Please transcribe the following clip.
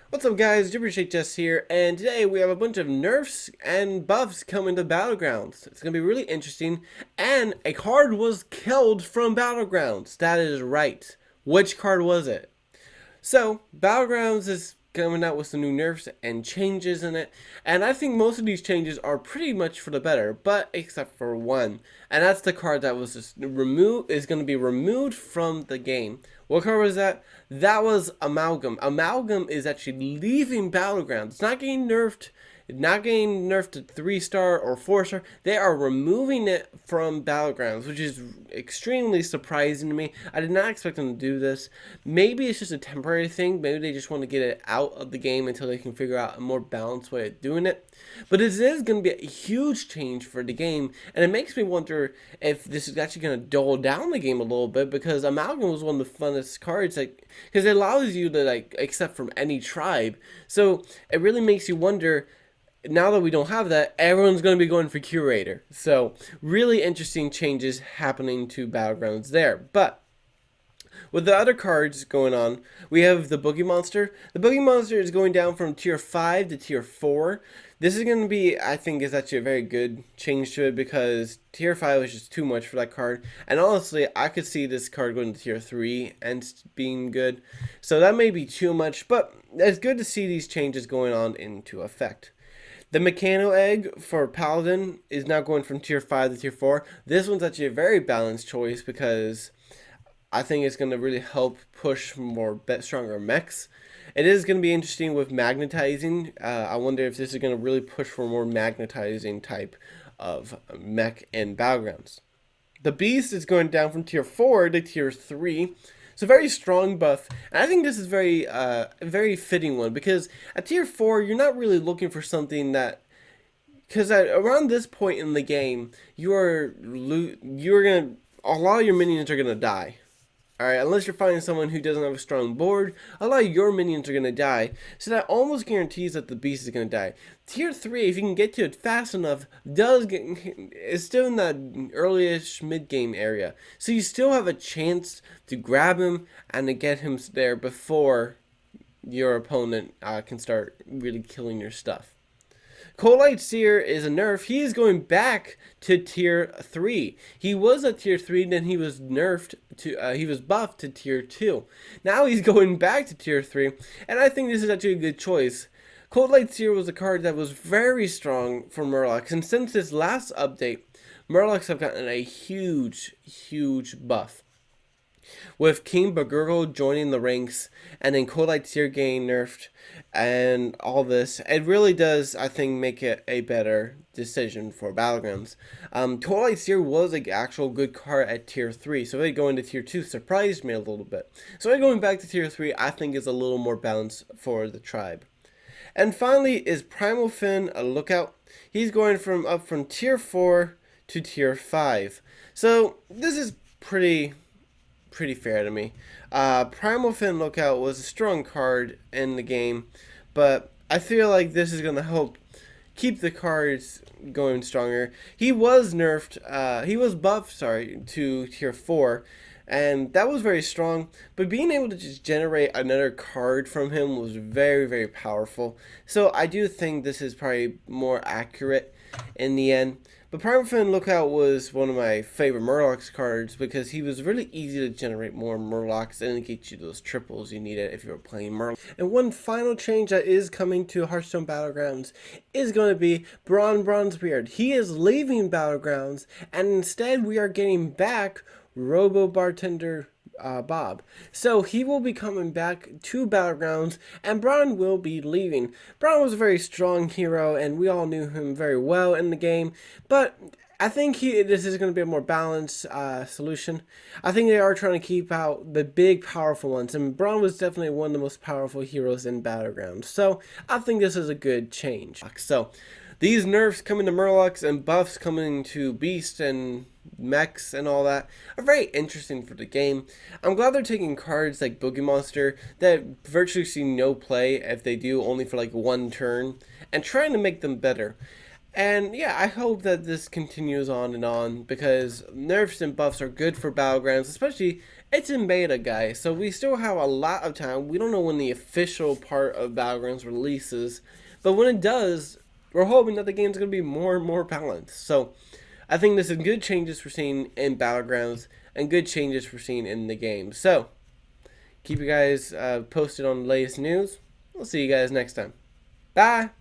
What's up guys, Jess here, and today we have a bunch of nerfs and buffs coming to Battlegrounds. It's going to be really interesting, and a card was killed from Battlegrounds. That is right. Which card was it? So, Battlegrounds is coming out with some new nerfs and changes in it, and I think most of these changes are pretty much for the better, but except for one, and that's the card that was just removed, is going to be removed from the game. What card was that? That was Amalgam. Amalgam is actually leaving Battlegrounds. It's not getting nerfed. Not getting nerfed to 3-star or 4-star. They are removing it from Battlegrounds, which is extremely surprising to me. I did not expect them to do this. Maybe it's just a temporary thing. Maybe they just want to get it out of the game until they can figure out a more balanced way of doing it. But this is going to be a huge change for the game, and it makes me wonder if this is actually going to dull down the game a little bit, because Amalgam was one of the funnest cards, like, because it allows you to accept from any tribe. So it really makes you wonder, now that we don't have that, everyone's going to be going for Curator. So, really interesting changes happening to Battlegrounds there. But, with the other cards going on, we have the Boogie Monster. The Boogie Monster is going down from tier 5 to tier 4. This is going to be, I think, is actually a very good change to it, because tier 5 is just too much for that card. And honestly, I could see this card going to tier 3 and being good. So that may be too much, but it's good to see these changes going on into effect. The Mechano Egg for Paladin is now going from tier 5 to tier 4. This one's actually a very balanced choice, because I think it's going to really help push more stronger mechs. It is going to be interesting with magnetizing. I wonder if this is going to really push for more magnetizing type of mech in Battlegrounds. The Beast is going down from tier 4 to tier 3. It's a very strong buff, and I think this is a very fitting one, because at tier 4, you're not really looking for something that, because around this point in the game, you're gonna, a lot of your minions are gonna die. Alright, unless you're fighting someone who doesn't have a strong board, a lot of your minions are going to die, so that almost guarantees that the beast is going to die. Tier 3, if you can get to it fast enough, is still in that early-ish mid-game area. So you still have a chance to grab him and to get him there before your opponent can start really killing your stuff. Coldlight Seer is a nerf. He is going back to tier 3. He was at tier 3, then he was nerfed to, he was buffed to tier 2. Now he's going back to tier 3, and I think this is actually a good choice. Coldlight Seer was a card that was very strong for Murlocs, and since this last update, Murlocs have gotten a huge buff. With King Bagurgle joining the ranks, and then Coldlight Seer getting nerfed, and all this, it really does, I think, make it a better decision for Battlegrounds. Coldlight Seer was an actual good card at tier 3, so it going to tier 2 surprised me a little bit. So it going back to tier 3, I think, is a little more balanced for the tribe. And finally is Primal Fin, a Lookout. He's going up from tier 4 to tier 5. So this is pretty fair to me. Primal Fin Lookout was a strong card in the game, but I feel like this is going to help keep the cards going stronger. He was nerfed, he was buffed, to tier 4, and that was very strong, but being able to just generate another card from him was very powerful. So I do think this is probably more accurate in the end. But Primal Fin Lookout was one of my favorite Murlocs cards, because he was really easy to generate more Murlocs and get you those triples you needed if you were playing Murloc. And one final change that is coming to Hearthstone Battlegrounds is going to be Bronzebeard. He is leaving Battlegrounds, and instead we are getting back Robo Bartender Bob. So he will be coming back to Battlegrounds, and Braun will be leaving. Braun was a very strong hero, and we all knew him very well in the game, but I think this is going to be a more balanced solution. I think they are trying to keep out the big, powerful ones, and Braun was definitely one of the most powerful heroes in Battlegrounds. So I think this is a good change. So these nerfs coming to Murlocs and buffs coming to Beast and mechs and all that are very interesting for the game. I'm glad they're taking cards like Boogie Monster that virtually see no play, if they do only for like one turn, and trying to make them better. And yeah, I hope that this continues on and on because nerfs and buffs are good for Battlegrounds, especially it's in beta, guys. So we still have a lot of time. We don't know when the official part of Battlegrounds releases, but when it does, we're hoping that the game's going to be more and more balanced. So I think this is good changes we're seeing in Battlegrounds and good changes we're seeing in the game. So keep you guys posted on the latest news. We'll see you guys next time. Bye!